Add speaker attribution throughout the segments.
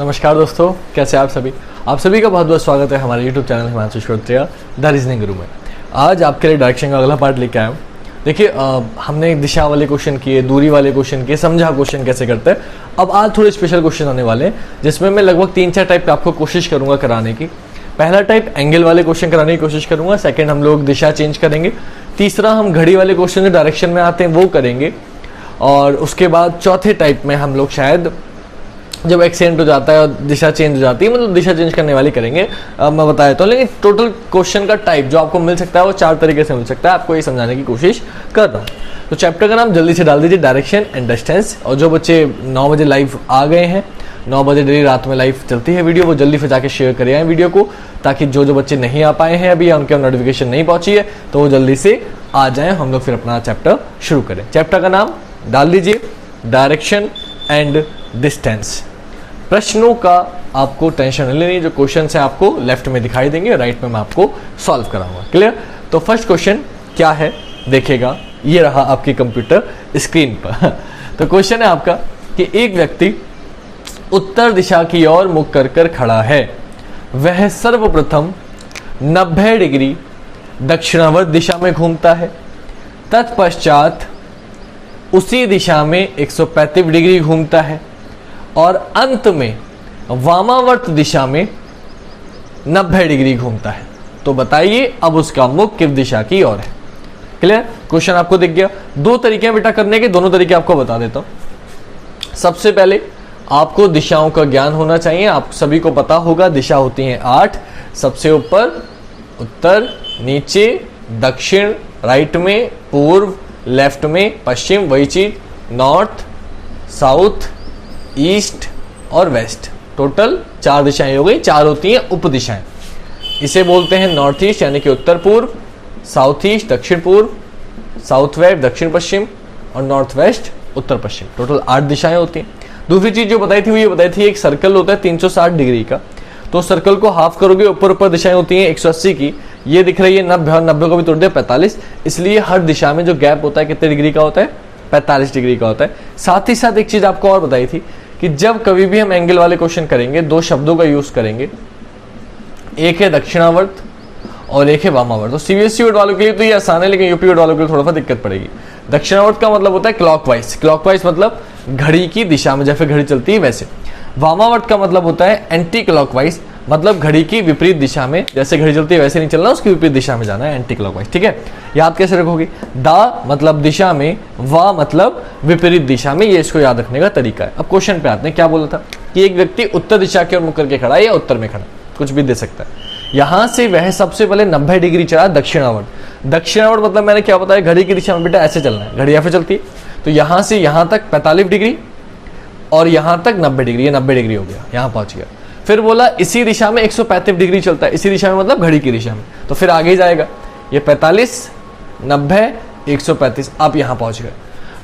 Speaker 1: नमस्कार दोस्तों, कैसे आप सभी। आप सभी का बहुत बहुत स्वागत है हमारे YouTube channel Himanshu Shrotriya the reasoning guru में। आज आपके लिए डायरेक्शन का अगला पार्ट लेके आया हूँ। देखिए हमने दिशा वाले क्वेश्चन किए, दूरी वाले क्वेश्चन किए, समझा क्वेश्चन कैसे करते हैं। अब आज थोड़े स्पेशल क्वेश्चन आने वाले हैं जिसमें मैं लगभग 3-4 टाइप का आपको कोशिश करूंगा कराने की। पहला टाइप एंगल वाले क्वेश्चन कराने की कोशिश करूंगा। सेकंड हम लोग दिशा चेंज करेंगे। तीसरा हम घड़ी वाले क्वेश्चन जो डायरेक्शन में आते हैं वो करेंगे। और उसके बाद चौथे टाइप में हम लोग शायद जब एक्सीडेंट हो जाता है और दिशा चेंज हो जाती है, मतलब दिशा चेंज करने वाली करेंगे। मैं बताया तो, लेकिन टोटल क्वेश्चन का टाइप जो आपको मिल सकता है वो 4 तरीके से मिल सकता है। आपको ये समझाने की कोशिश कर रहा हूँ। तो चैप्टर का नाम जल्दी से डाल दीजिए, डायरेक्शन एंड डिस्टेंस। और जो बच्चे 9 बजे लाइव आ गए हैं, 9 बजे डेली रात में लाइव चलती है वीडियो, वो जल्दी से जाके शेयर करें आए वीडियो को, ताकि जो बच्चे नहीं आ पाए हैं अभी या उनके नोटिफिकेशन नहीं पहुंची है तो वो जल्दी से आ जाएं। हम लोग फिर अपना चैप्टर शुरू करें। चैप्टर का नाम डाल दीजिए, डायरेक्शन एंड डिस्टेंस। प्रश्नों का आपको टेंशन नहीं लेनी, जो क्वेश्चन है आपको लेफ्ट में दिखाई देंगे, राइट में मैं आपको सॉल्व कराऊंगा। क्लियर। तो फर्स्ट क्वेश्चन क्या है देखिएगा, ये रहा आपकी कंप्यूटर स्क्रीन पर। तो क्वेश्चन है आपका कि एक व्यक्ति उत्तर दिशा की ओर मुख कर कर खड़ा है। वह सर्वप्रथम 90 डिग्री दक्षिणावर्त दिशा में घूमता है, तत्पश्चात उसी दिशा में 135 डिग्री घूमता है और अंत में वामावर्त दिशा में 90 डिग्री घूमता है। तो बताइए अब उसका मुख किस दिशा की ओर है। क्लियर। क्वेश्चन आपको दिख गया। 2 तरीके हैं बेटा करने के, दोनों तरीके आपको बता देता हूं। सबसे पहले आपको दिशाओं का ज्ञान होना चाहिए। आप सभी को पता होगा दिशा होती है 8। सबसे ऊपर उत्तर, नीचे दक्षिण, राइट में पूर्व, लेफ्ट में पश्चिम, वही चीज नॉर्थ, साउथ, ईस्ट और वेस्ट। टोटल 4 दिशाएं हो गई। 4 होती हैं उप दिशाएं। इसे बोलते हैं नॉर्थ ईस्ट यानी कि उत्तर पूर्व, साउथ ईस्ट दक्षिण पूर्व, साउथ वेस्ट दक्षिण पश्चिम और नॉर्थ वेस्ट उत्तर पश्चिम। टोटल 8 दिशाएं होती हैं। दूसरी चीज जो बताई थी वो ये बताई थी, एक सर्कल होता है 360 डिग्री का, तो सर्कल को हाफ करोगे, ऊपर ऊपर दिशाएं होती हैं 180 की। ये दिख रही है 90 और 90 को भी तोड़ दिया 45। इसलिए हर दिशा में जो गैप होता है कितने डिग्री का होता है, 45 डिग्री का होता है। साथ ही साथ एक चीज आपको और बताई थी कि जब कभी भी हम एंगल वाले क्वेश्चन करेंगे 2 शब्दों का यूज करेंगे, एक है दक्षिणावर्त और एक है वामावर्त। तो सीबीएसई बोर्ड वालों के लिए तो ये आसान है, लेकिन यूपी बोर्ड वालों के लिए थोड़ा सा दिक्कत पड़ेगी। दक्षिणावर्त का मतलब होता है क्लॉकवाइज। क्लॉकवाइज मतलब घड़ी की दिशा में, जैसे घड़ी चलती है वैसे। वामावर्त का मतलब होता है एंटी क्लॉकवाइज, मतलब घड़ी की विपरीत दिशा में, जैसे घड़ी चलती है वैसे नहीं चलना, उसकी विपरीत दिशा में जाना है, एंटी क्लॉकवाइज। ठीक है। याद कैसे रखोगे, दा मतलब दिशा में, वा मतलब विपरीत दिशा में। ये इसको याद रखने का तरीका है। अब क्वेश्चन पे आते हैं। क्या बोला था कि एक व्यक्ति उत्तर दिशा की ओर मुख करके खड़ा है या उत्तर में खड़ा, कुछ भी दे सकता है। यहां से वह सबसे पहले 90 डिग्री चला दक्षिणावर्त। दक्षिणावर्त मतलब मैंने क्या बताया, घड़ी की दिशा में बेटा ऐसे चलना है, घड़ी ऐसे चलती है, तो यहां से यहां तक 45 डिग्री और यहां तक 90 डिग्री, ये 90 डिग्री हो गया, यहां पहुंच गया। फिर बोला इसी दिशा में 135 डिग्री चलता है, इसी दिशा में मतलब घड़ी की दिशा में, तो फिर आगे जाएगा, ये 45, 90, 135, आप यहां पहुंच गए।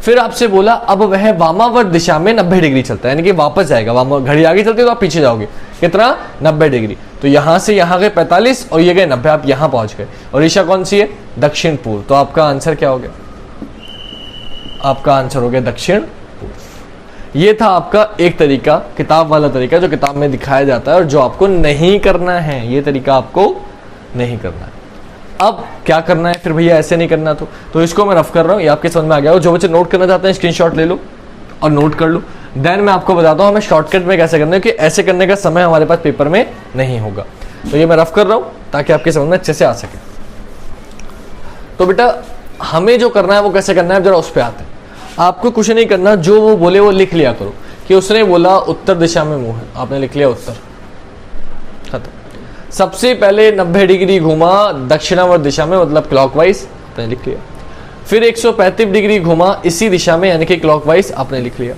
Speaker 1: फिर आपसे बोला अब वह वामावर्त दिशा में 90 डिग्री चलता है, यानी कि वापस जाएगा। घड़ी आगे चलती है तो आप पीछे जाओगे, कितना, 90 डिग्री। तो यहां से यहां गए 45 और ये गए 90, आप यहां पहुंच गए। और दिशा कौन सी है, दक्षिण पूर्व। तो आपका आंसर क्या हो गया, आपका आंसर हो गया दक्षिण पूर्व। ये था आपका एक तरीका, किताब वाला तरीका, जो किताब में दिखाया जाता है और जो आपको नहीं करना है। ये तरीका आपको नहीं करना है। अब क्या करना है फिर भैया, ऐसे नहीं करना तो इसको मैं रफ कर रहा हूँ, ये आपके समझ में आ गया हो। जो बच्चे नोट करना चाहते हैं स्क्रीनशॉट ले लो और नोट कर लो। देन मैं आपको बताता हूँ हमें शॉर्टकट में कैसे करना है, कि ऐसे करने का समय हमारे पास पेपर में नहीं होगा। तो ये मैं रफ कर रहा हूँ ताकि आपके समझ में अच्छे से आ सके। तो बेटा हमें जो करना है वो कैसे करना है, जरा उस पर आते हैं। आपको कुछ नहीं करना, जो वो बोले वो लिख लिया करो। कि उसने बोला उत्तर दिशा में मुंह है, आपने लिख लिया उत्तर, खत्म। सबसे पहले 90 डिग्री घुमा दक्षिणावर्त दिशा में, मतलब क्लॉकवाइज, आपने लिख लिया। फिर 135 डिग्री घुमा इसी दिशा में यानी कि क्लॉकवाइज, आपने लिख लिया।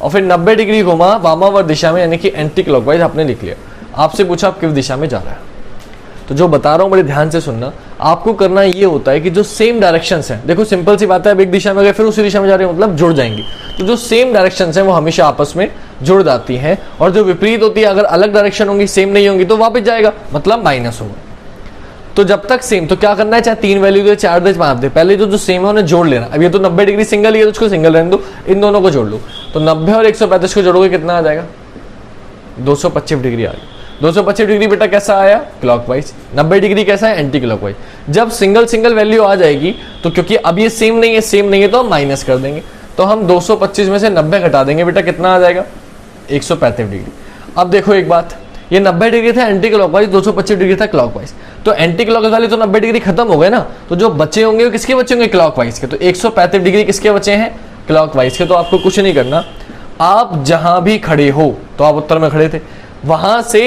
Speaker 1: और फिर 90 डिग्री घुमा वामावर्त दिशा में यानी कि एंटी क्लॉकवाइज, आपने लिख लिया। आपसे पूछा आप किस दिशा में जा रहा है, तो जो बता रहा हूं बड़े ध्यान से सुनना। आपको करना ये होता है कि जो सेम डायरेक्शंस हैं, देखो सिंपल सी बात है, अब एक दिशा में गए फिर उसी दिशा में जा रहे हैं, मतलब जुड़ जाएंगी। तो जो सेम डायरेक्शंस हैं वो हमेशा आपस में जुड़ जाती हैं, और जो विपरीत होती है, अगर अलग डायरेक्शन होंगी, सेम नहीं होंगी, तो वापस जाएगा, मतलब माइनस होगा। तो जब तक सेम, तो क्या करना है, चाहे 3 वैल्यू दे, 4 दे, 5 दे, पहले जो सेम है उन्हें जोड़ लेना। अब ये तो 90 डिग्री सिंगल ही है तो उसको सिंगल रहने दो, इन दोनों को जोड़ लो। तो 90 और 135 को जोड़ोगे कितना आ जाएगा, 225 डिग्री आ गया। 225 डिग्री बेटा कैसा आया? क्लॉकवाइज। 90 डिग्री कैसा है? Anti clockwise. जब सिंगल सिंगल वैल्यू आ जाएगी तो क्योंकि अब ये सेम नहीं है तो हम माइनस कर देंगे, तो हम 225 में से 90 घटा देंगे बेटा, कितना आ जाएगा? 135 डिग्री। अब देखो एक बात, ये 90 डिग्री था एंटी क्लॉकवाइज, 225 डिग्री था क्लॉकवाइज, तो एंटी क्लॉकवाइज वाले तो 90 डिग्री खत्म हो गए ना, तो जो बचे होंगे वो किसके बचे होंगे? क्लॉकवाइज के। तो 135 डिग्री किसके बचे हैं? क्लॉकवाइज के। तो आपको कुछ नहीं करना, आप जहां भी खड़े हो, तो आप उत्तर में खड़े थे, वहां से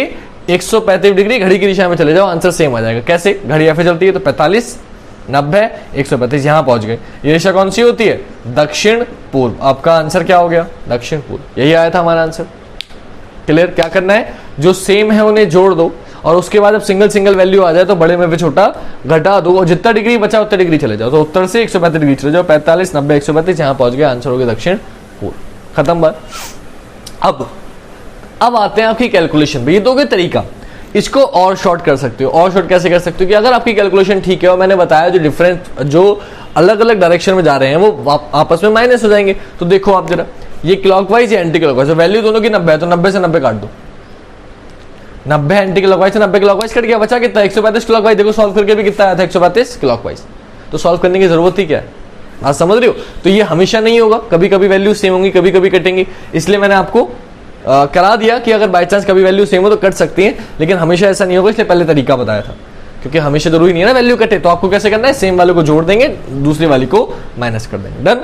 Speaker 1: 135 डिग्री घड़ी की दिशा में चले जाओ, आंसर सेम आ जाएगा। कैसे? घड़ी ऐसे चलती है तो 45, 90, 135, यहां पहुंच गए। ये दिशा कौन सी होती है? दक्षिण पूर्व। आपका आंसर क्या हो गया? दक्षिण पूर्व। यही आया था हमारा आंसर। क्लियर? क्या करना है? जो सेम है उन्हें जोड़ दो और उसके बाद जब सिंगल सिंगल वैल्यू आ जाए तो बड़े में भी छोटा घटा दो, और जितना डिग्री बचा उतना डिग्री चले जाओ। तो उत्तर से 135 डिग्री चले जाओ, 45, 90, 135, यहां पहुंच गए, आंसर हो गया दक्षिण पूर्व। खत्म बात। अब आते हैं आपकी कैलकुलेशन पे। ये तो हो गया तरीका, इसको और शॉर्ट कर सकते हो। और शॉर्ट कैसे कर सकते हो कि अगर आपकी कैलकुलेशन ठीक है और मैंने बताया जो डिफरेंस, जो अलग अलग डायरेक्शन में जा रहे हैं वो आपस में माइनस हो जाएंगे। तो देखो आप जरा, ये क्लॉकवाइज या एंटी क्लॉकवाइज, वैल्यू दोनों की 90 है तो 90 से 90 काट दो। 90 एंटी क्लॉकवाइज से 90 क्लॉकवाइज कट गया, बचा कितना? 135 क्लॉकवाइज। देखो सॉल्व करके भी कितना आया था? 135 क्लॉकवाइज। तो सॉल्व करने की जरूरत ही क्या है? आप समझ रहे हो? तो ये हमेशा नहीं होगा, कभी कभी वैल्यू सेम होंगी, कभी कभी कटेंगी। इसलिए मैंने आपको करा दिया कि अगर बाय चांस कभी वैल्यू सेम हो तो कट सकती है, लेकिन हमेशा ऐसा नहीं होगा, इसलिए पहले तरीका बताया था। क्योंकि हमेशा जरूरी नहीं है ना वैल्यू कटे, तो आपको कैसे करना है? सेम वाले को जोड़ देंगे, दूसरी वाली को माइनस कर देंगे। डन?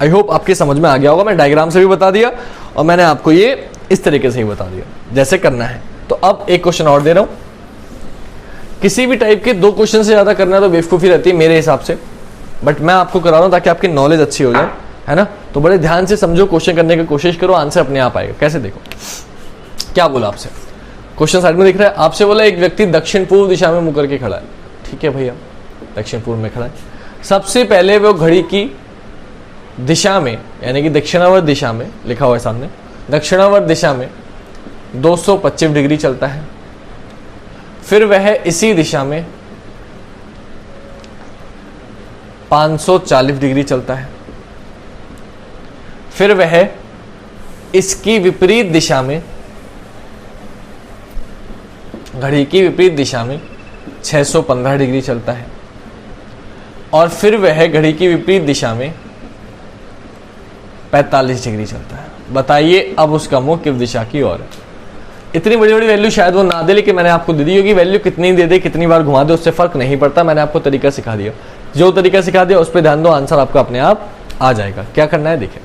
Speaker 1: आई होप आपके समझ में आ गया होगा। मैं डायग्राम से भी बता दिया और मैंने आपको ये इस तरीके से ही बता दिया जैसे करना है। तो अब एक क्वेश्चन और दे रहा हूं। किसी भी टाइप के 2 क्वेश्चन से ज्यादा करना तो बेवकूफी रहती है मेरे हिसाब से, बट मैं आपको करा रहा हूं ताकि आपकी नॉलेज अच्छी हो जाए, है ना? तो बड़े ध्यान से समझो, क्वेश्चन करने की कोशिश करो, आंसर अपने आप आएगा। कैसे? देखो क्या बोला आपसे, क्वेश्चन साइड में दिख रहा है। आपसे बोला एक व्यक्ति दक्षिण पूर्व दिशा में मुंह करके खड़ा है। ठीक है भैया, दक्षिण पूर्व में खड़ा है। सबसे पहले वो घड़ी की दिशा में, यानी कि दक्षिणावर्त दिशा में, लिखा हुआ है सामने, दक्षिणावर्त दिशा में 225 डिग्री चलता है। फिर वह इसी दिशा में 540 डिग्री चलता है। फिर वह इसकी विपरीत दिशा में, घड़ी की विपरीत दिशा में 615 डिग्री चलता है। और फिर वह घड़ी की विपरीत दिशा में 45 डिग्री चलता है। बताइए अब उसका मुंह किस दिशा की ओर है? इतनी बड़ी बड़ी वैल्यू शायद वो ना दे, लेकिन मैंने आपको दे दी होगी। वैल्यू कितनी दे दे, कितनी बार घुमा दे, उससे फर्क नहीं पड़ता। मैंने आपको तरीका सिखा दिया, जो तरीका सिखा दिया उस पर ध्यान दो, आंसर आपका अपने आप आ जाएगा। क्या करना है? देखिए,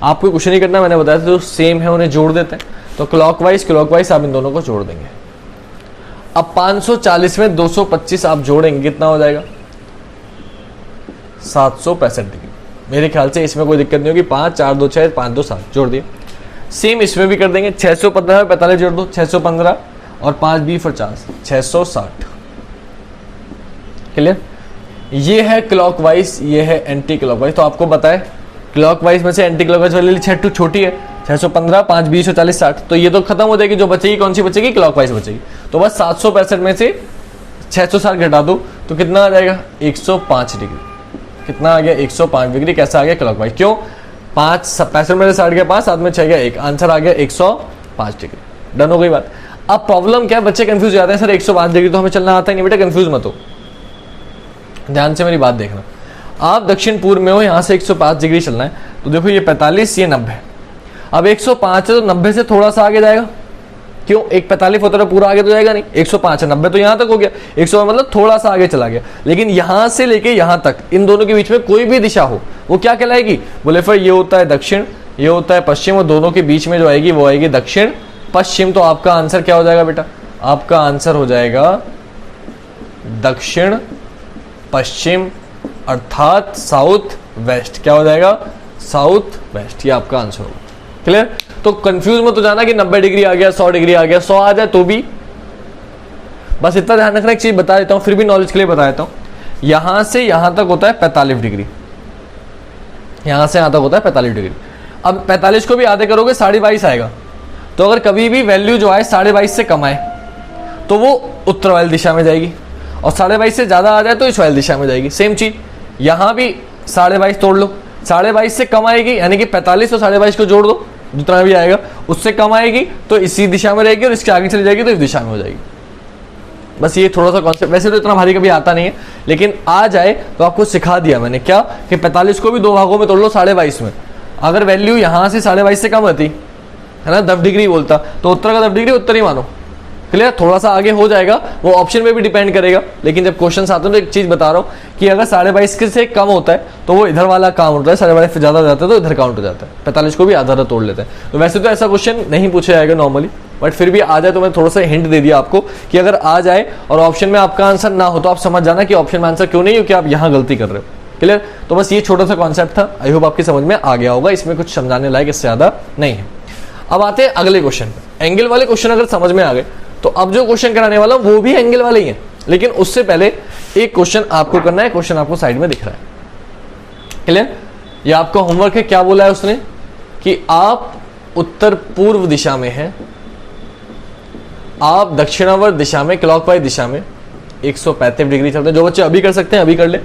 Speaker 1: आपको कुछ नहीं करना, मैंने बताया था जो सेम है उन्हें जोड़ देते हैं। तो क्लॉकवाइज क्लॉकवाइज आप इन दोनों को जोड़ देंगे। अब 540 में 225 आप जोड़ेंगे, कितना हो जाएगा? 765 डिग्री। मेरे ख्याल से इसमें कोई दिक्कत नहीं होगी। 5 4 2 6 5 2 7 जोड़ दिए। सेम इसमें भी कर देंगे। 615 में 45 जोड़ दो, 615 और 5 20 50, 660। क्लियर? ये है क्लॉकवाइज, ये है एंटी क्लॉकवाइज। तो आपको बताए क्लॉकवाइज में से एंटी क्लॉकवाइज वाली 6 छोटी है, 615, 5 20 और 40 60। तो ये तो खत्म हो जाएगी। जो बचेगी कौन सी बचेगी? क्लॉकवाइज बचेगी। तो बस 765 में से 660 घटा दो तो कितना आ जाएगा? 105 डिग्री। कितना आ गया? 105 डिग्री। कैसा आ गया? क्लॉकवाइज। क्यों? 5 65 में से 60 गया 5, 7 में 6 गया 1, आंसर आ गया 105 डिग्री। डन हो गई बात। अब प्रॉब्लम क्या है? बच्चे कंफ्यूज हो जाते हैं, सर 105 डिग्री तो हमें चलना आता ही नहीं। बेटा कंफ्यूज मत हो, ध्यान से मेरी बात देखना। आप दक्षिण पूर्व में हो, यहां से 105 डिग्री चलना है। तो देखो ये 45, ये 90। अब 105 है तो 90 से थोड़ा सा आगे जाएगा। क्यों? एक 45 होता है पूरा आगे तो जाएगा नहीं। 105 है, 90 तो यहां तक हो गया। 100 मतलब थोड़ा सा आगे चला गया। लेकिन यहां से लेके यहां तक, इन दोनों के बीच में कोई भी दिशा हो, वो क्या कहलाएगी? बोले फिर ये होता है दक्षिण, ये होता है पश्चिम, और दोनों के बीच में जो आएगी वो आएगी दक्षिण पश्चिम। तो आपका आंसर क्या हो जाएगा बेटा? आपका आंसर हो जाएगा दक्षिण पश्चिम, अर्थात साउथ वेस्ट। क्या हो जाएगा? South west. ये आपका आंसर होगा। क्लियर? तो कंफ्यूज मत हो जाना कि 90 डिग्री आ गया, 100 डिग्री आ गया, 100 आ जाए तो भी बस इतना ध्यान रखना। एक चीज बता देता हूं, फिर भी नॉलेज के लिए बता देता हूं। यहां से यहां तक होता है 45 डिग्री, यहां से यहां तक होता है 45 डिग्री। अब 45 को भी आधे करोगे 22.5 आएगा। तो अगर कभी भी वैल्यू जो आए 22.5 से कम आए तो वो उत्तर वाली दिशा में जाएगी, और 22.5 से ज्यादा आ जाए तो इस वाली दिशा में जाएगी। सेम चीज यहां भी 22.5 तोड़ लो, 22.5 से कम आएगी, यानी कि 45 और 22.5 को जोड़ दो, जितना भी आएगा उससे कम आएगी तो इसी दिशा में रहेगी, और इसके आगे चली जाएगी तो इस दिशा में हो जाएगी। बस ये थोड़ा सा कॉन्सेप्ट, वैसे तो इतना भारी कभी आता नहीं है, लेकिन आ जाए तो आपको सिखा दिया मैंने क्या कि 45 को भी 2 भागों में तोड़ लो 22.5 में। अगर वैल्यू यहाँ से 22.5 से कम आती है ना, 10 डिग्री बोलता, तो उत्तर का 10 डिग्री उत्तर ही मानो। क्लियर? थोड़ा सा आगे हो जाएगा, वो ऑप्शन में भी डिपेंड करेगा, लेकिन जब क्वेश्चन आते हैं तो एक चीज बता रहा हूँ कि अगर 22.5 से कम होता है तो वो इधर वाला काम होता है, 22.5 से ज्यादा हो जाता है तो इधर काउंट हो जाता है, 45 को भी आधा तोड़ लेते हैं। तो वैसे तो ऐसा क्वेश्चन नहीं पूछा जाएगा नॉर्मली, बट फिर भी आ जाए तो मैं थोड़ा सा हिंट दे दिया आपको कि अगर आ जाए और ऑप्शन में आपका आंसर ना हो तो आप समझ जाना कि ऑप्शन में आंसर क्यों नहीं, क्योंकि आप यहाँ गलती कर रहे हो। क्लियर? तो बस ये छोटा सा कॉन्सेप्ट था, आई होप आपकी समझ में आ गया होगा, इसमें कुछ समझाने लायक इससे ज्यादा नहीं है। अब आते हैं अगले क्वेश्चन पे। एंगल वाले क्वेश्चन अगर समझ में आ गए तो अब जो क्वेश्चन कराने वाला वो भी एंगल वाले ही है, लेकिन उससे पहले एक क्वेश्चन आपको करना है। क्वेश्चन आपको साइड में दिख रहा है। क्लियर? ये आपका होमवर्क है। क्या बोला है उसने कि आप उत्तर पूर्व दिशा में हैं, आप दक्षिणावर्त दिशा में, क्लॉकवाइज दिशा में 135 डिग्री चलते हैं। जो बच्चे अभी कर सकते हैं अभी कर ले।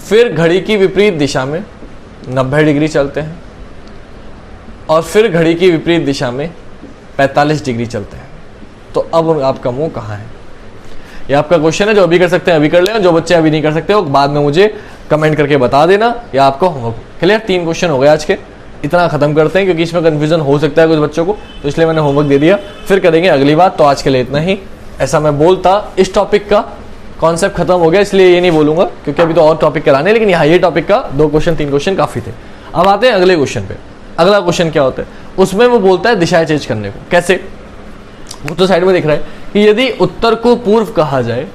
Speaker 1: फिर घड़ी की विपरीत दिशा में 90 डिग्री चलते हैं, और फिर घड़ी की विपरीत दिशा में 45 डिग्री चलते हैं। तो अब आपका मुंह कहाँ है? ये आपका क्वेश्चन है। जो अभी कर सकते हैं अभी कर लेना, जो बच्चे अभी नहीं कर सकते वो बाद में मुझे कमेंट करके बता देना, या आपका होमवर्क। क्लियर? 3 क्वेश्चन हो गए आज के, इतना खत्म करते हैं क्योंकि इसमें कंफ्यूजन हो सकता है कुछ बच्चों को, तो इसलिए मैंने होमवर्क दे दिया, फिर करेंगे अगली बार। तो आज के लिए इतना ही। ऐसा मैं बोलता, इस टॉपिक का कॉन्सेप्ट खत्म हो गया, इसलिए ये नहीं बोलूंगा क्योंकि अभी तो और टॉपिक कराने, लेकिन यहाँ ये टॉपिक का 2 क्वेश्चन 3 क्वेश्चन काफी थे। अब आते हैं अगले क्वेश्चन पे। अगला क्वेश्चन क्या होता है? उसमें वो बोलता है दिशाएं चेंज करने को। कैसे? वो तो साइड में दिख रहा है कि यदि उत्तर को पूर्व कहा जाए,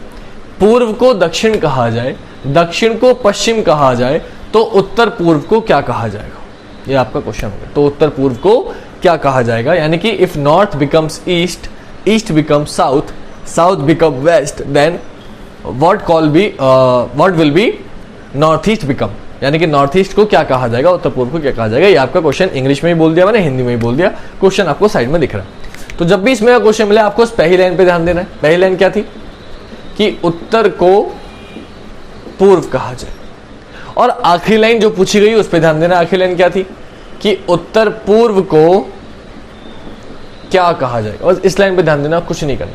Speaker 1: पूर्व को दक्षिण कहा जाए, दक्षिण को पश्चिम कहा जाए, तो उत्तर पूर्व को क्या कहा जाएगा? ये आपका क्वेश्चन होगा। तो उत्तर पूर्व को क्या कहा जाएगा? यानी कि if north becomes east, east becomes south, south become west, then what will be north east become? यानी कि नॉर्थ ईस्ट को क्या कहा जाएगा, उत्तर पूर्व को क्या कहा जाएगा? ये आपका क्वेश्चन इंग्लिश में ही बोल दिया मैंने, हिंदी में ही बोल दिया। क्वेश्चन आपको साइड में दिख रहा है। तो जब भी इसमें क्वेश्चन मिले आपको उस पहली लाइन पे ध्यान देना है। पहली लाइन क्या थी कि उत्तर को पूर्व कहा जाए, और आखिरी लाइन जो पूछी गई उस पर ध्यान देना। आखिरी लाइन क्या थी कि उत्तर पूर्व को क्या कहा जाएगा, और इस लाइन पे ध्यान देना, कुछ नहीं करना।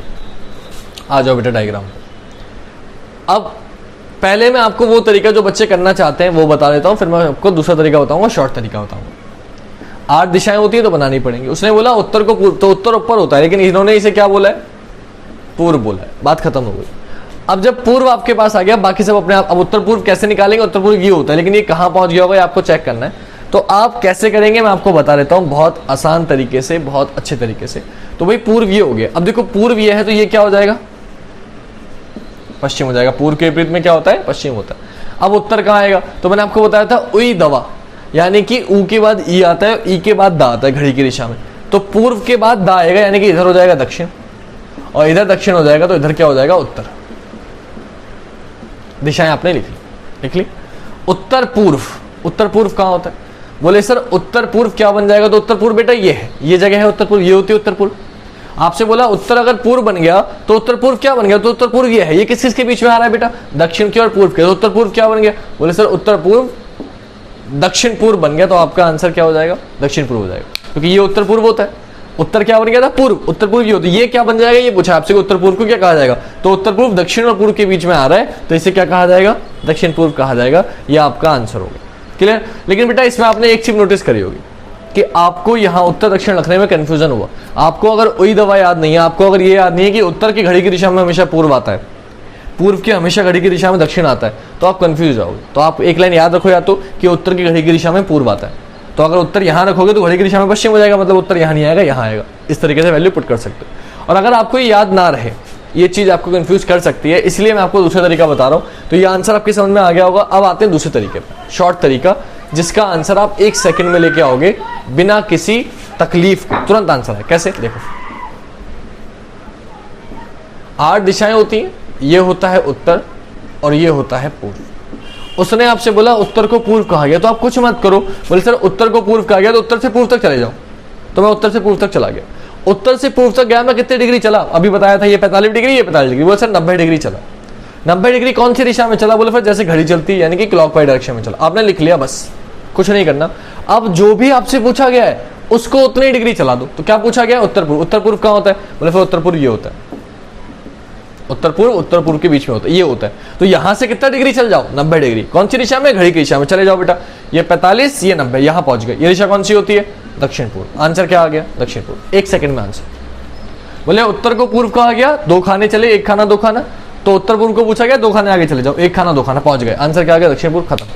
Speaker 1: आ जाओ बेटा डायग्राम पे। अब पहले मैं आपको वो तरीका जो बच्चे करना चाहते हैं वो बता देता हूं, फिर मैं आपको दूसरा तरीका बताऊंगा, शॉर्ट तरीका बताऊंगा। 8 दिशाएं होती है तो बनानी पड़ेंगी। उसने बोला उत्तर को पूर्व, तो उत्तर ऊपर होता है, लेकिन इन्होंने इसे क्या बोला है? पूर्व बोला है। बात खत्म हो गई। अब जब पूर्व आपके पास आ गया, बाकी सब अपने आप। अब उत्तर पूर्व कैसे निकालेंगे? उत्तर पूर्व ये होता है, लेकिन ये कहां पहुंच गया होगा ये आपको चेक करना है। तो आप कैसे करेंगे मैं आपको बता देता हूं, बहुत आसान तरीके से, बहुत अच्छे तरीके से। तो भाई पूर्व ये हो गया। अब देखो पूर्व ये है तो ये क्या हो जाएगा? पश्चिम हो जाएगा। पूर्व के विपरीत में क्या होता है? पश्चिम होता है। अब उत्तर कहाँ आएगा? तो मैंने आपको बताया था उई दवा, यानी कि ऊ के बाद ई आता है, ई के बाद दा आता है घड़ी की दिशा में। तो पूर्व के बाद दा आएगा, यानी कि इधर हो जाएगा दक्षिण, और इधर दक्षिण हो जाएगा, तो इधर क्या हो जाएगा? उत्तर। दिशाएं आपने लिख ली। उत्तर पूर्व, उत्तर पूर्व कहाँ होता है? बोले सर उत्तर पूर्व क्या बन जाएगा? तो उत्तर पूर्व बेटा ये है, ये जगह है उत्तर पूर्व, ये होती है उत्तर पूर्व। आपसे बोला उत्तर अगर पूर्व बन गया तो उत्तर पूर्व क्या बन गया? तो उत्तर पूर्व ये है। ये किस किस के बीच में आ रहा है बेटा? दक्षिण के और पूर्व के। तो उत्तर पूर्व क्या बन गया? बोले सर उत्तर पूर्व दक्षिण पूर्व बन गया। तो आपका आंसर क्या हो जाएगा? दक्षिण पूर्व हो जाएगा, क्योंकि ये उत्तर पूर्व होता है। उत्तर क्या बन गया था? पूर्व। उत्तर पूर्व ये होता है। ये क्या बन जाएगा? ये पूछा आपसे उत्तर पूर्व को क्या कहा जाएगा? तो उत्तर पूर्व दक्षिण और पूर्व के बीच में आ रहा है, तो इसे क्या कहा जाएगा? दक्षिण पूर्व कहा जाएगा। ये आपका आंसर होगा। क्लियर? लेकिन बेटा इसमें आपने एक चीज नोटिस करी होगी कि आपको यहाँ उत्तर दक्षिण रखने में कंफ्यूजन हुआ। आपको अगर वही दवा याद नहीं है, आपको अगर ये याद नहीं है कि उत्तर की घड़ी की दिशा में हमेशा पूर्व आता है, पूर्व की हमेशा घड़ी की दिशा में दक्षिण आता है, तो आप कंफ्यूज जाओगे। तो आप एक लाइन याद रखो, या तो कि उत्तर की घड़ी की दिशा में पूर्व आता है, तो अगर उत्तर यहाँ रखोगे तो घड़ी की दिशा में पश्चिम हो जाएगा, मतलब उत्तर यहाँ नहीं आएगा, यहाँ आएगा। इस तरीके से वैल्यू पुट कर सकते हो। और अगर आपको ये याद ना रहे, ये चीज आपको कंफ्यूज कर सकती है, इसलिए मैं आपको दूसरा तरीका बता रहा हूँ। तो ये आंसर आपके समझ में आ गया होगा। अब आते हैं दूसरे तरीके पर, शॉर्ट तरीका, जिसका आंसर आप 1 सेकंड में लेके आओगे बिना किसी तकलीफ के, तुरंत आंसर है। कैसे? देखो 8 दिशाएं होती हैं, ये होता है उत्तर और ये होता है पूर्व। उसने आपसे बोला उत्तर को पूर्व कहा गया, तो आप कुछ मत करो। बोले सर उत्तर को पूर्व कहा गया तो उत्तर से पूर्व तक चले जाओ। तो मैं उत्तर से पूर्व तक चला गया। उत्तर से पूर्व तक गया मैं, कितने डिग्री चला? अभी बताया था ये 45 डिग्री, ये 45 डिग्री। बोले सर 90 डिग्री चला। 90 डिग्री कौन सी दिशा में चला? बोले फिर जैसे घड़ी चलती है, यानी कि क्लॉकवाइज डायरेक्शन में चला। आपने लिख लिया, बस कुछ नहीं करना। अब जो भी आपसे पूछा गया है उसको उतनी डिग्री चला दो। तो क्या पूछा गया? उत्तर पूर्व। उत्तर पूर्व कहाँ होता है? बोले फिर उत्तर पूर्व ये होता है, उत्तर पूर्व के बीच में होता है, ये होता है। तो यहां से कितना डिग्री चल जाओ? 90 डिग्री। कौन सी दिशा में? घड़ी की दिशा में चले जाओ बेटा। ये 45, ये 90, यहां पहुंच गए। ये दिशा कौन सी होती है? दक्षिण पूर्व। आंसर क्या आ गया? दक्षिण पूर्व। 1 सेकंड में आंसर। बोले उत्तर को पूर्व कहा गया, 2 खाने चले, 1 खाना 2 खाना। तो उत्तर पूर्व को पूछा गया, 2 खाने आगे चले जाओ, 1 खाना 2 खाना, पहुंच गए। आंसर क्या आ गया? दक्षिण पूर्व। खत्म।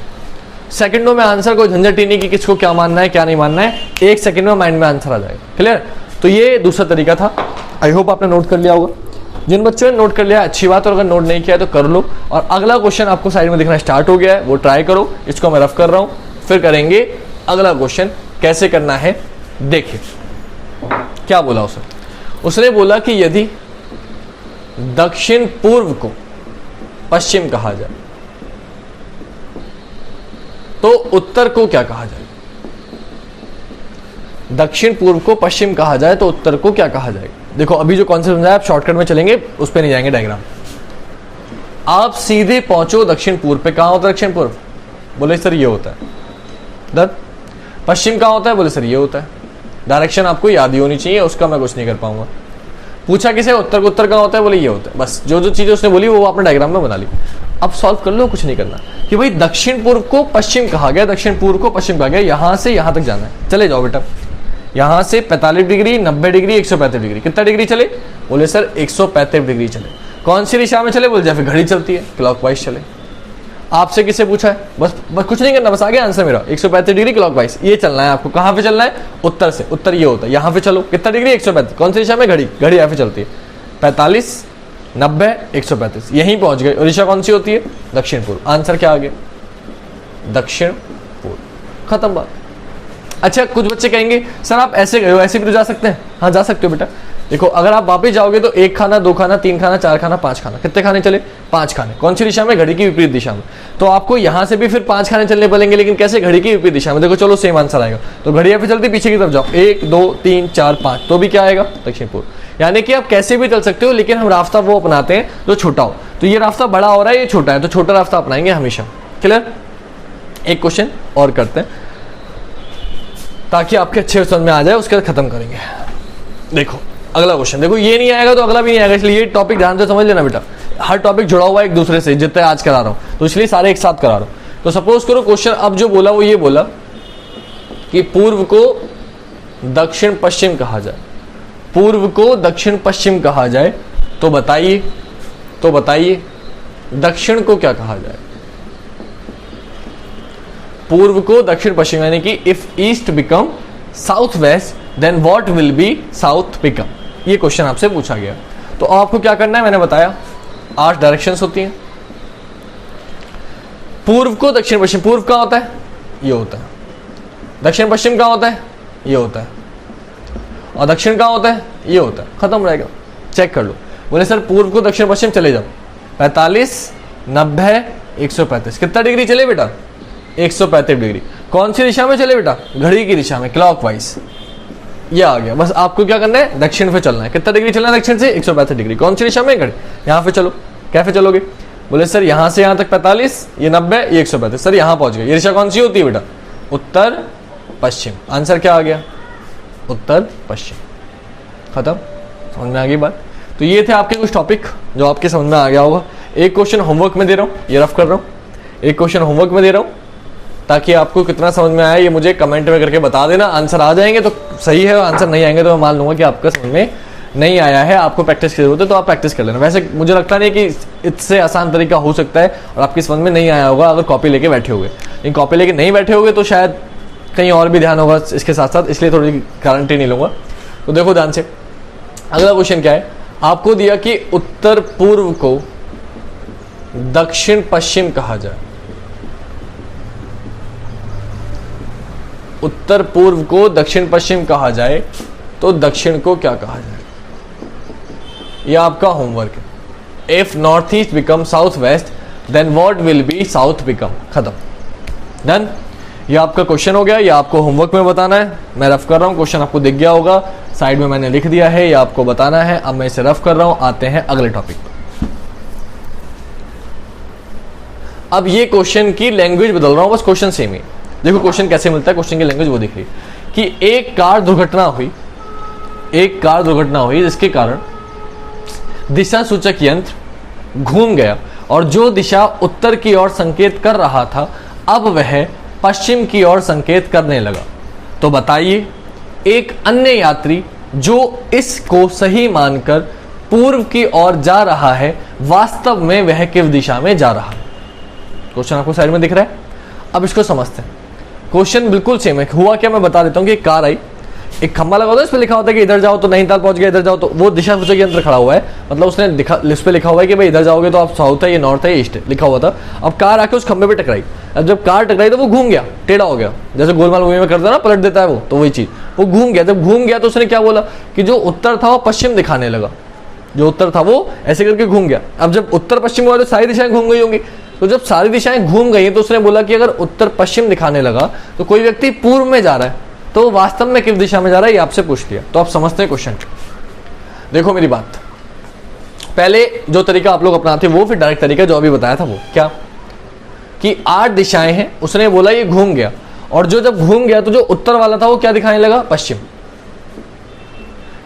Speaker 1: सेकंडों में आंसर, कोई झंझट ही नहीं कि किसको क्या मानना है क्या नहीं मानना है, 1 सेकंड में माइंड में आंसर आ जाएगा। क्लियर? तो ये दूसरा तरीका था। आई होप आपने नोट कर लिया होगा। जिन बच्चों ने नोट कर लिया अच्छी बात, और अगर नोट नहीं किया तो कर लो। और अगला क्वेश्चन आपको साइड में दिखना स्टार्ट हो गया है, वो ट्राई करो। इसको मैं रफ कर रहा हूं, फिर करेंगे अगला क्वेश्चन कैसे करना है। देखिए क्या बोला उसने बोला कि यदि दक्षिण पूर्व को पश्चिम कहा जाए तो उत्तर को क्या कहा जाए? दक्षिण पूर्व को पश्चिम कहा जाए तो उत्तर को क्या कहा जाएगा? देखो अभी जो कॉन्सेप्ट समझाया आप शॉर्टकट में चलेंगे, उस पे नहीं जाएंगे डायग्राम। आप सीधे पहुंचो दक्षिण पूर्व पे। कहां होता है दक्षिण पूर्व? बोले सर ये होता है। दर पश्चिम कहां होता है? बोले सर ये होता है। डायरेक्शन आपको याद ही होनी चाहिए, उसका मैं कुछ नहीं कर पाऊंगा। पूछा किसे? उत्तर को उत्तर कहां होता है? बोले ये होता है। बस जो जो चीजें उसने बोली वो आपने डायग्राम में बना ली। अब सॉल्व कर लो, कुछ नहीं करना कि भाई दक्षिण पूर्व को पश्चिम कहा गया, दक्षिण पूर्व को पश्चिम कहा गया, यहां से यहां तक जाना है। चले जाओ बेटा। यहां से 45 डिग्री, 90 डिग्री, 135 डिग्री। कितना डिग्री चले? बोले सर 135 डिग्री चले। कौन सी दिशा में चले? बोले जैसे घड़ी चलती है क्लॉकवाइज चले। आपसे किससे पूछा है? बस कुछ नहीं करना, बस आगे आंसर मेरा 135 डिग्री क्लॉकवाइज ये चलना है आपको। कहां पे चलना है? उत्तर से। उत्तर ये होता है, यहां पे चलो। कितना डिग्री? 135। कौन सी दिशा में? घड़ी। घड़ी यहाँ पे चलती है 45, 90, 135, यहीं पहुंच गए। और दिशा कौन सी होती है? दक्षिण पूर्व। आंसर क्या आ गया? दक्षिण पूर्व। खत्म बात। अच्छा कुछ बच्चे कहेंगे सर आप ऐसे गए हो, ऐसे भी तो जा सकते हैं। हाँ जा सकते हो बेटा। देखो अगर आप वापस जाओगे तो 1 खाना 2 खाना 3 खाना 4 खाना 5 खाना। कितने खाने चले? 5 खाने। कौन सी दिशा में? घड़ी की विपरीत दिशा में। तो आपको यहां से भी फिर 5 खाने चलने पड़ेंगे, लेकिन कैसे? घड़ी की विपरीत दिशा में। देखो चलो सेम आंसर आएगा। तो घड़ी यहाँ पे चलती, पीछे की तरफ जाओ, 1 2 3 4 5, तो भी क्या आएगा? दक्षिण पूर्व। यानी कि आप कैसे भी चल सकते हो, लेकिन हम रास्ता वो अपनाते हैं जो छोटा हो। तो ये रास्ता बड़ा हो रहा है, ये छोटा है, तो छोटा रास्ता अपनाएंगे हमेशा। क्लियर? एक क्वेश्चन और करते हैं ताकि आपके अच्छे समझ में आ जाए, उसके बाद खत्म करेंगे। देखो अगला क्वेश्चन, देखो ये नहीं आएगा तो अगला भी नहीं आएगा, इसलिए ये टॉपिक ध्यान से समझ लेना बेटा। हर टॉपिक जुड़ा हुआ है एक दूसरे से, जितने आज करा रहा हूं, तो इसलिए सारे एक साथ करा रहा हूं। तो सपोज करो क्वेश्चन अब जो बोला वो ये बोला कि पूर्व को दक्षिण पश्चिम कहा जाए। पूर्व को दक्षिण पश्चिम कहा जाए तो बताइए दक्षिण को क्या कहा जाए? पूर्व को दक्षिण पश्चिम, यानी कि if east become south west then what will be south become. ये क्वेश्चन आपसे पूछा गया। तो आपको क्या करना है? मैंने बताया 8 डायरेक्शंस होती हैं। पूर्व को दक्षिण पश्चिम, पूर्व कहां होता है? ये होता है। दक्षिण पश्चिम कहां होता है? ये होता है। और दक्षिण कहां होता है? ये होता है। खत्म रहेगा। चेक कर लो। बोले सर पूर्व को दक्षिण पश्चिम चले जाओ, 45, 90, 135। कितना डिग्री चले बेटा? 135 डिग्री। कौन सी दिशा में चले बेटा? घड़ी की दिशा में, क्लॉकवाइज। ये आ गया। बस आपको क्या करना है? दक्षिण पे चलना है। कितना डिग्री चलना है दक्षिण से? 135 डिग्री। कौन सी दिशा में? घड़ी। यहाँ पे चलो। कैसे चलोगे? बोले सर यहाँ से यहाँ तक 45, ये 90, ये 135। सर यहाँ पहुंच गए। ये दिशा कौन सी होती है बेटा? उत्तर पश्चिम। आंसर क्या आ गया? उत्तर पश्चिम। खत्म। समझ में आ गई बात? तो ये थे आपके कुछ टॉपिक जो आपके समझ में आ गया होगा। एक क्वेश्चन होमवर्क में दे रहा हूँ, ये रफ कर रहा हूँ। एक क्वेश्चन होमवर्क में दे रहा हूँ ताकि आपको कितना समझ में आया ये मुझे कमेंट में करके बता देना। आंसर आ जाएंगे तो सही है, आंसर नहीं आएंगे तो मैं मान लूंगा कि आपका समझ में नहीं आया है, आपको प्रैक्टिस की जरूरत है, तो आप प्रैक्टिस कर लेना। वैसे मुझे लगता नहीं कि इससे आसान तरीका हो सकता है और आपकी समझ में नहीं आया होगा अगर कॉपी लेके बैठे होगे। लेकिन कॉपी लेके नहीं बैठे होगे तो शायद कहीं और भी ध्यान होगा इसके साथ साथ, इसलिए थोड़ी गारंटी नहीं लूंगा। तो देखो ध्यान से, अगला क्वेश्चन क्या है? आपको दिया कि उत्तर पूर्व को दक्षिण पश्चिम कहा जाए। उत्तर पूर्व को दक्षिण पश्चिम कहा जाए तो दक्षिण को क्या कहा जाए? यह आपका होमवर्क है। If north east become south west then what will be south become. खत्म। डन। ये आपका क्वेश्चन हो गया, ये आपको होमवर्क में बताना है। मैं रफ कर रहा हूं, क्वेश्चन आपको दिख गया होगा, साइड में मैंने लिख दिया है, ये आपको बताना है। अब मैं इसे रफ कर रहा हूं, आते हैं अगले टॉपिक पर। अब ये क्वेश्चन की लैंग्वेज बदल रहा हूं, बस क्वेश्चन सेम ही। देखो क्वेश्चन कैसे मिलता है, क्वेश्चन की लैंग्वेज वो दिख रही है। कि एक कार दुर्घटना हुई जिसके कारण दिशा सूचक यंत्र घूम गया और जो दिशा उत्तर की ओर संकेत कर रहा था अब वह पश्चिम की ओर संकेत करने लगा। तो बताइए, एक अन्य यात्री जो इसको सही मानकर पूर्व की ओर जा रहा है, वास्तव में वह किस दिशा में जा रहा है? क्वेश्चन आपको साइड में दिख रहा है। अब इसको समझते हैं। क्वेश्चन बिल्कुल सेम है। हुआ क्या, मैं बता देता हूं कि एक कार आई, एक खंभा लगा होता है, इस पे लिखा होता है कि इधर जाओ तो नैनीताल पहुंच गया, इधर जाओ तो वो दिशा सूचक यंत्र खड़ा हुआ है, मतलब उसने इस पे लिखा हुआ है कि भाई इधर जाओगे तो आप साउथ है, ये नॉर्थ है, ये ईस्ट है, लिखा हुआ था। अब कार आके उस खंभे पे टकराई। अब जब कार टकराई तो वो घूम गया, टेढ़ा हो गया, जैसे गोलमाल मूवी में करता है ना, पलट देता है वो, तो वही चीज, वो घूम गया। जब घूम गया तो उसने क्या बोला कि जो उत्तर था वो पश्चिम दिखाने लगा, जो उत्तर था वो ऐसे करके घूम गया। अब जब उत्तर पश्चिम हुआ तो सारी दिशाएं घूम गई होंगी, तो जब सारी दिशाएं घूम गई तो उसने बोला कि अगर उत्तर पश्चिम दिखाने लगा तो कोई व्यक्ति पूर्व में जा रहा है, तो वो वास्तव में किस दिशा में जा रहा है, ये आपसे पूछ लिया। तो आप समझते हैं क्वेश्चन। देखो मेरी बात, पहले जो तरीका आप लोग अपनाते वो, फिर डायरेक्ट तरीका जो अभी बताया था वो क्या, कि 8 दिशाएं हैं, उसने बोला ये घूम गया, और जो जब घूम गया तो जो उत्तर वाला था वो क्या दिखाने लगा, पश्चिम।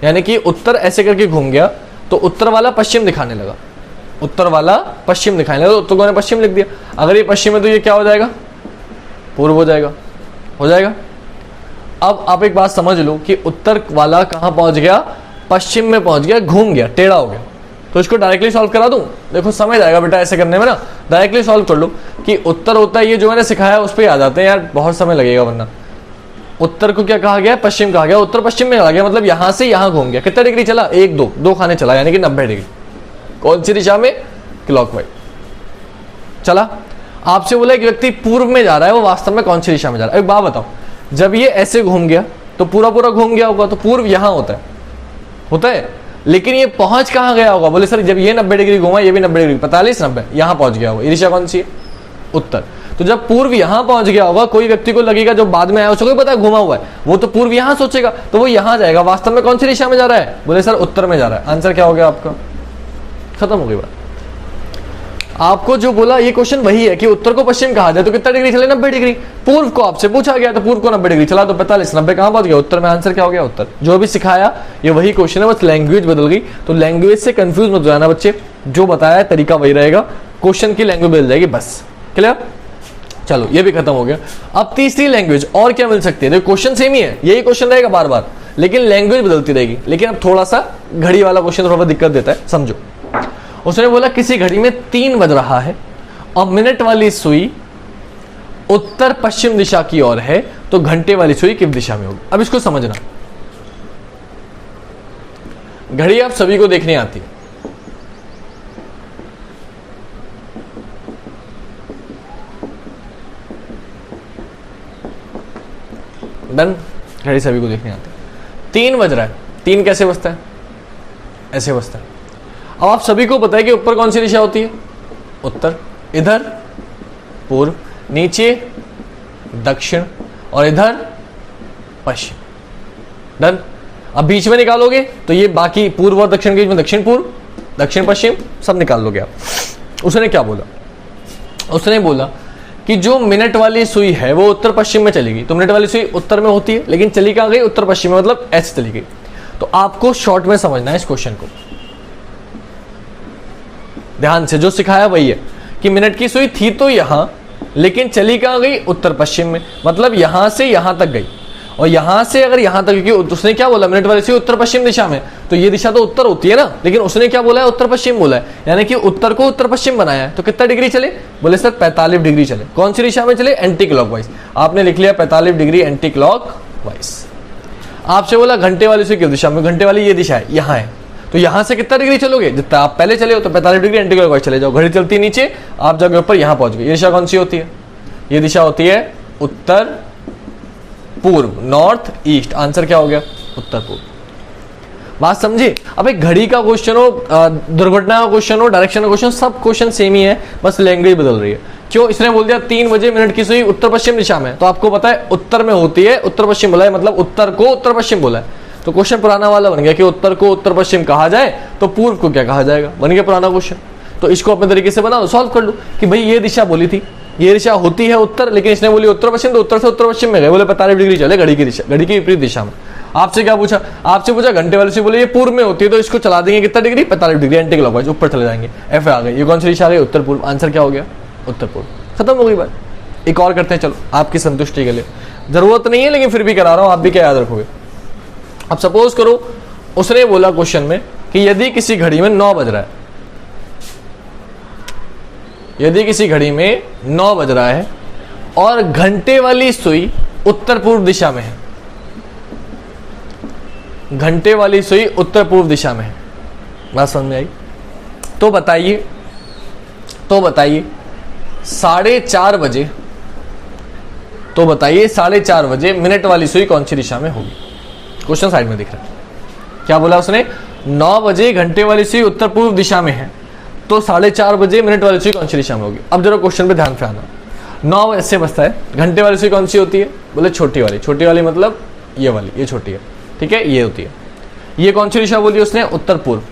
Speaker 1: यानी कि उत्तर ऐसे करके घूम गया तो उत्तर वाला पश्चिम दिखाने लगा, उत्तर वाला पश्चिम दिखाने लगा, तो उत्तर को ने पश्चिम लिख दिया। अगर ये पश्चिम है तो ये क्या हो जाएगा, पूर्व हो जाएगा, हो जाएगा। अब आप एक बात समझ लो कि उत्तर वाला कहां पहुंच गया, पश्चिम में पहुंच गया, घूम गया, टेढ़ा हो गया। तो इसको डायरेक्टली सॉल्व करा दूं, देखो समझ आएगा बेटा ऐसे करने में ना, डायरेक्टली सॉल्व कर लो कि उत्तर होता है, ये जो मैंने सिखाया उस पर आ जाते हैं यार, बहुत समय लगेगा वरना। उत्तर को क्या कहा गया, पश्चिम कहा गया, उत्तर पश्चिम में आ गया, मतलब यहां से यहां घूम गया। कितना डिग्री चला, 1 2 खाने चला, यानी कि 90 डिग्री। कौन सी दिशा में, क्लॉकवाइज चला। आपसे बोला एक व्यक्ति पूर्व में जा रहा है, वो वास्तव में कौन सी दिशा में जा रहा है। एक बात बताओ, जब ये ऐसे घूम गया तो पूरा घूम गया होगा, तो पूर्व यहां होता है, लेकिन ये पहुंच कहां गया होगा, बोले सर जब ये 90 डिग्री घूमा, ये भी 90 डिग्री, 45 90 यहां पहुंच गया होगा। ये दिशा कौन सी है, उत्तर। तो जब पूर्व यहां पहुंच गया होगा, कोई व्यक्ति को लगेगा जो बाद में आया उसको कोई पता है घुमा हुआ है, वो तो पूर्व यहां सोचेगा, तो वो यहां जाएगा। वास्तव में कौन सी दिशा में जा रहा है, बोले सर उत्तर में जा रहा है। आंसर क्या हो गया आपका, खत्म हो गई बात। आपको जो बोला ये क्वेश्चन वही है कि उत्तर को पश्चिम कहा जाए तो कितना डिग्री चले, 90 डिग्री। पूर्व को आपसे पूछा गया तो पूर्व को 90 डिग्री चला, तो 45 90 कहां पहुंच गया, उत्तर में। आंसर क्या हो गया, उत्तर। जो भी सिखाया ये वही क्वेश्चन है, बस लैंग्वेज बदल गई। तो लैंग्वेज से कंफ्यूज मत हो जाना बच्चे, जो बताया है तरीका वही रहेगा, क्वेश्चन की लैंग्वेज बदल जाएगी, बस। क्लियर, चलो ये भी खत्म हो गया। अब तीसरी लैंग्वेज और क्या मिल सकती है, देखो क्वेश्चन सेम ही है, यही क्वेश्चन रहेगा बार बार, लेकिन लैंग्वेज बदलती रहेगी। लेकिन अब थोड़ा सा घड़ी वाला क्वेश्चन थोड़ा दिक्कत देता है, समझो। उसने बोला किसी घड़ी में 3 बज रहा है और मिनट वाली सुई उत्तर पश्चिम दिशा की ओर है, तो घंटे वाली सुई किस दिशा में होगी। अब इसको समझना, घड़ी आप सभी को देखने आती है, डन, घड़ी सभी को देखने आती है। 3 बज रहा है, 3 कैसे बजता है, ऐसे बजता है। अब आप सभी को पता है कि ऊपर कौन सी दिशा होती है, उत्तर, इधर पूर्व, नीचे दक्षिण, और इधर पश्चिम। डन। अब बीच में निकालोगे तो ये बाकी पूर्व और दक्षिण के बीच में दक्षिण पूर्व, दक्षिण पश्चिम सब निकाल लोगे आप। उसने क्या बोला, उसने बोला कि जो मिनट वाली सुई है वो उत्तर पश्चिम में चलेगी, तो मिनट वाली सुई उत्तर में होती है, लेकिन चली कहां गई, उत्तर पश्चिम में, मतलब ऐसे चली गई। तो आपको शॉर्ट में समझना है इस क्वेश्चन को, ध्यान से, जो सिखाया वही है कि मिनट की सुई थी तो यहां, लेकिन चली कहां गई, उत्तर पश्चिम में, मतलब यहां से यहां तक गई। और यहां से अगर यहां तक, क्योंकि उसने क्या बोला, मिनट वाली सुई उत्तर पश्चिम दिशा में, तो ये दिशा तो उत्तर होती है ना, लेकिन उसने क्या बोला है, उत्तर पश्चिम बोला है, यानी कि उत्तर को उत्तर पश्चिम बनाया है। तो कितना डिग्री चले, बोले सर 45 डिग्री चले। कौन सी दिशा में चले, एंटी क्लॉकवाइज। आपने लिख लिया 45 डिग्री एंटी क्लॉकवाइज। आपसे बोला घंटे वाली सुई किस दिशा में, घंटे वाली ये दिशा है, यहां है, तो यहां से कितना डिग्री चलोगे, जितना आप पहले चले हो, तो 45 डिग्री एंटी क्लॉकवाइज चले जाओ। घड़ी चलती नीचे, आप जाओगे ऊपर, यहां पहुंच गए। ये दिशा कौन सी होती है, ये दिशा होती है उत्तर पूर्व, नॉर्थ ईस्ट। आंसर क्या हो गया, उत्तर पूर्व। बात समझे। अब एक घड़ी का क्वेश्चन हो, दुर्घटना का क्वेश्चन हो, डायरेक्शन का क्वेश्चन, सब क्वेश्चन सेम ही है, बस लैंग्वेज बदल रही है। क्यों, इसने बोल दिया 3 बजे मिनट की सुई उत्तर पश्चिम दिशा में, तो आपको पता है उत्तर में होती है, उत्तर पश्चिम बोला है, मतलब उत्तर को उत्तर पश्चिम बोला है। तो क्वेश्चन पुराना वाला बन गया कि उत्तर को उत्तर पश्चिम कहा जाए तो पूर्व को क्या कहा जाएगा, बन गया पुराना क्वेश्चन। तो इसको अपने तरीके से बनाओ, सॉल्व कर लो कि भाई ये दिशा बोली थी, ये दिशा होती है उत्तर, लेकिन इसने बोली उत्तर पश्चिम, तो उत्तर से उत्तर पश्चिम में गए, बोले 45 डिग्री चले घड़ी की दिशा, घड़ी की विपरीत दिशा में। आपसे क्या पूछा, आपसे पूछा घंटे वाले से, बोले ये पूर्व में होती है, तो इसको चला देंगे कितना डिग्री, 45 डिग्री, एंटी क्लॉकवाइज ऊपर चले जाएंगे। एफ आ गई, ये कौन सी दिशा आ गई, उत्तर पूर्व। आंसर क्या हो गया, उत्तर पूर्व। खत्म हो गई बात। एक और करते हैं, चलो आपकी संतुष्टि के लिए, जरूरत नहीं है लेकिन फिर भी करा रहा हूं, आप भी क्या याद रखोगे। अब सपोज करो उसने बोला क्वेश्चन में कि यदि किसी घड़ी में 9 बज रहा है, यदि किसी घड़ी में 9 बज रहा है और घंटे वाली सुई उत्तर पूर्व दिशा में है, घंटे वाली सुई उत्तर पूर्व दिशा में है, बात समझ में आई। तो बताइए 4:30 बजे, तो बताइए 4:30 बजे मिनट वाली सुई कौन सी दिशा में होगी। क्वेश्चन साइड में दिख रहा है, क्या बोला उसने, 9 बजे घंटे वाली सुई उत्तर पूर्व दिशा में है, तो 4:30 बजे मिनट वाली सुई कौन सी दिशा में होगी। अब जरा क्वेश्चन पे ध्यान से आना। 9 ऐसे बजता है, घंटे वाली सुई कौन सी होती है, बोले छोटी वाली, छोटी वाली मतलब ये वाली, ये छोटी है, ठीक है, ये होती है। ये कौन सी दिशा बोली उसने, उत्तर पूर्व,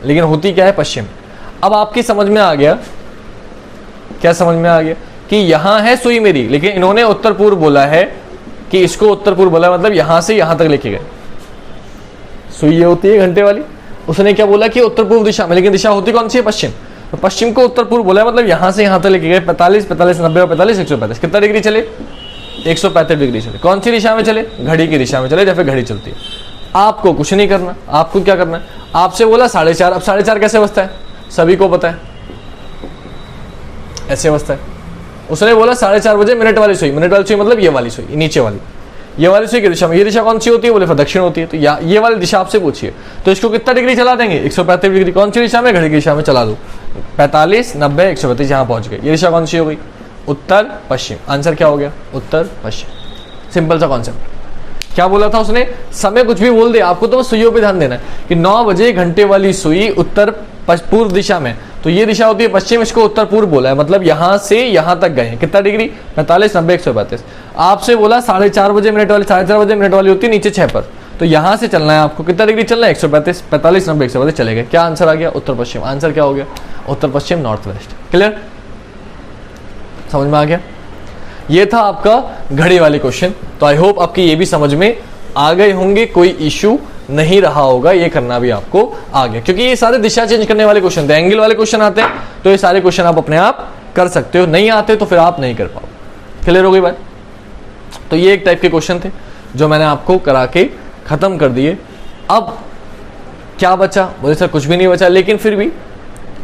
Speaker 1: लेकिन होती क्या है, पश्चिम। अब आपकी समझ में आ गया, क्या समझ में आ गया कि यहां है सुई मेरी, लेकिन इन्होंने उत्तर पूर्व बोला है, कि इसको उत्तर पूर्व बोला, मतलब यहां से यहां तक लेके गए। सुई ये होती है घंटे वाली, उसने क्या बोला कि उत्तर पूर्व दिशा में, लेकिन दिशा होती कौन सी है, पश्चिम। तो पश्चिम को उत्तर पूर्व बोला, मतलब यहां से यहां तक लेके गए। 45, 45, 90 और 45, 135, कितना डिग्री चले, 135 डिग्री चले। कौन सी दिशा में चले, घड़ी की दिशा में चले, जैसे घड़ी चलती है। आपको कुछ नहीं करना, आपको क्या करना है, आपसे बोला 4:30, अब 4:30 कैसे बजता है, सभी को पता है, ऐसे बजता है। उसने बोला 4:30 बजे मिनट वाली सुई, मिनट वाली सुई मतलब ये वाली सुई, नीचे वाली, ये वाली सुई की दिशा में, ये दिशा कौन सी होती है, बोले दक्षिण होती है। तो ये वाली दिशा आपसे पूछिए, तो इसको कितना डिग्री चला देंगे, 135 डिग्री। कौन सी दिशा में, घड़ी की दिशा में चला दो, 45, 90, 135, यहाँ पहुंच गए। ये दिशा कौन सी हो गई, उत्तर पश्चिम। आंसर क्या हो गया, उत्तर पश्चिम। सिंपल सा कॉन्सेप्ट। क्या बोला था उसने, समय कुछ भी बोल दे, आपको तो बस सुइयों पे ध्यान देना है कि 9 बजे घंटे वाली सुई उत्तर पूर्व दिशा में, तो ये दिशा होती है पश्चिम, इसको उत्तर पूर्व बोला है, मतलब यहां से यहां तक गए हैं। कितना डिग्री, 45, 90, 135। आपसे बोला 4:30 बजे मिनट वाली, 4:30 बजे मिनट वाली होती है नीचे 6 पर, तो यहां से चलना है आपको, कितना डिग्री चलना है, 135, 45, 90, 135 चले गए। क्या आंसर आ गया, उत्तर पश्चिम। आंसर क्या हो गया, उत्तर पश्चिम, नॉर्थ वेस्ट। क्लियर, समझ में आ गया। ये था आपका घड़ी वाली क्वेश्चन। तो आई होप आपकी ये भी समझ में आ गए होंगे, कोई इशू नहीं रहा होगा, ये करना भी आपको आ गया, क्योंकि ये सारे दिशा चेंज करने वाले क्वेश्चन थे। एंगल वाले क्वेश्चन आते हैं तो ये सारे क्वेश्चन आप अपने आप कर सकते हो, नहीं आते तो फिर आप नहीं कर पाओ। क्लियर हो गई बात। तो ये एक टाइप के क्वेश्चन थे जो मैंने आपको करा के खत्म कर दिए। अब क्या बचा, बोले सर कुछ भी नहीं बचा, लेकिन फिर भी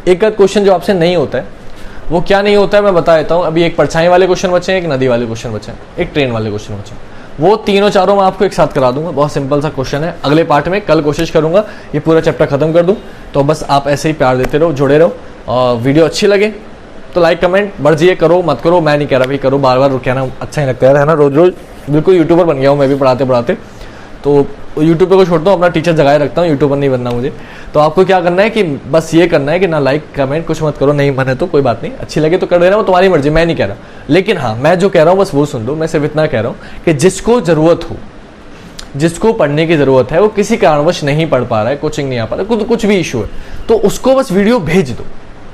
Speaker 1: एक क्वेश्चन जो आपसे नहीं होता है, वो क्या नहीं होता है मैं बता देता हूँ। अभी एक परछाई वाले क्वेश्चन बचे हैं, एक नदी वाले क्वेश्चन बचे हैं, एक ट्रेन वाले क्वेश्चन बचे हैं। वो तीनों चारों मैं आपको एक साथ करा दूंगा। बहुत सिंपल सा क्वेश्चन है। अगले पार्ट में कल कोशिश करूंगा ये पूरा चैप्टर खत्म कर दूं। तो बस आप ऐसे ही प्यार देते रहो, जुड़े रहो। और वीडियो अच्छी लगे तो लाइक कमेंट मर्जी करो, मत करो मैं नहीं कह रहा भाई करो, बार बार कहना अच्छा नहीं लगता है ना। रोज रोज बिल्कुल यूट्यूबर बन गया हूँ मैं भी पढ़ाते पढ़ाते, तो यूट्यूब पे को छोड़ता हूँ, अपना टीचर जगाए रखता हूँ, यूट्यूबर नहीं बनना मुझे। तो आपको क्या करना है कि बस ये करना है कि ना लाइक कमेंट कुछ मत करो, नहीं मन है तो कोई बात नहीं, अच्छी लगे तो कर देना, वो तुम्हारी मर्जी, मैं नहीं कह रहा। लेकिन हाँ, मैं जो कह रहा हूँ बस वो सुन लो। मैं सिर्फ इतना कह रहा हूँ कि जिसको ज़रूरत हो, जिसको पढ़ने की ज़रूरत है, वो किसी कारणवश नहीं पढ़ पा रहा है, कोचिंग नहीं आ पा रहा है, कुछ भी इशू है, तो उसको बस वीडियो भेज दो,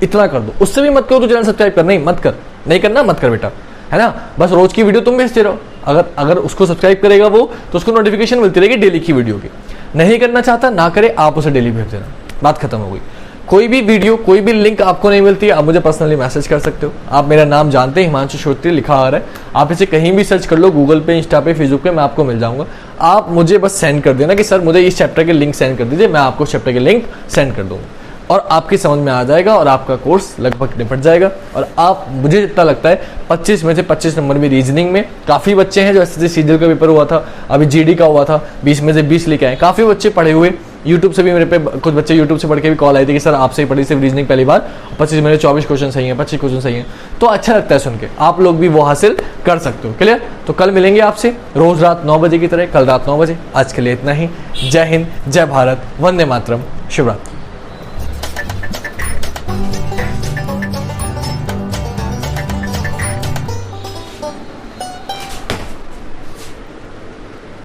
Speaker 1: इतना कर दो। उससे भी मत करो तो चैनल सब्सक्राइब कर, नहीं मत कर, नहीं करना मत कर बेटा, है ना। बस रोज की वीडियो तुम भेजते रहो। अगर उसको सब्सक्राइब करेगा वो, तो उसको नोटिफिकेशन मिलती रहेगी डेली की वीडियो की। नहीं करना चाहता ना करे, आप उसे डेली भेज देना, बात खत्म हो गई। कोई भी वीडियो, कोई भी लिंक आपको नहीं मिलती है, आप मुझे पर्सनली मैसेज कर सकते हो। आप मेरा नाम जानते हैं, हिमांशु श्रोत्री लिखा आ रहा है, आप इसे कहीं भी सर्च कर लो, गूगल पे, इंस्टा पे, फेसबुक पे, मैं आपको मिल जाऊंगा। आप मुझे बस सेंड कर देना कि सर मुझे इस चैप्टर के लिंक सेंड कर दीजिए, मैं आपको चैप्टर के लिंक सेंड कर दूंगा और आपकी समझ में आ जाएगा और आपका कोर्स लगभग निपट जाएगा। और आप, मुझे जितना लगता है 25 में से 25 नंबर भी रीजनिंग में, काफ़ी बच्चे हैं जो एसएससी सीजीएल का पेपर हुआ था, अभी जीडी का हुआ था, 20 में से 20 लेके आए। काफ़ी बच्चे पढ़े हुए, यूट्यूब से भी मेरे पे कुछ बच्चे यूट्यूब से पढ़ के भी कॉल आई थी कि सर आपसे ही पढ़ी सिर्फ रीजनिंग पहली बार, 25 में 24 क्वेश्चन सही हैं, 25 क्वेश्चन सही हैं। तो अच्छा लगता है सुन के, आप लोग भी वो हासिल कर सकते हो। क्लियर। तो कल मिलेंगे आपसे रोज रात 9 बजे की तरह, कल रात 9 बजे। आज के लिए इतना ही। जय हिंद, जय भारत, वंदे मातरम, शिवरात्रि।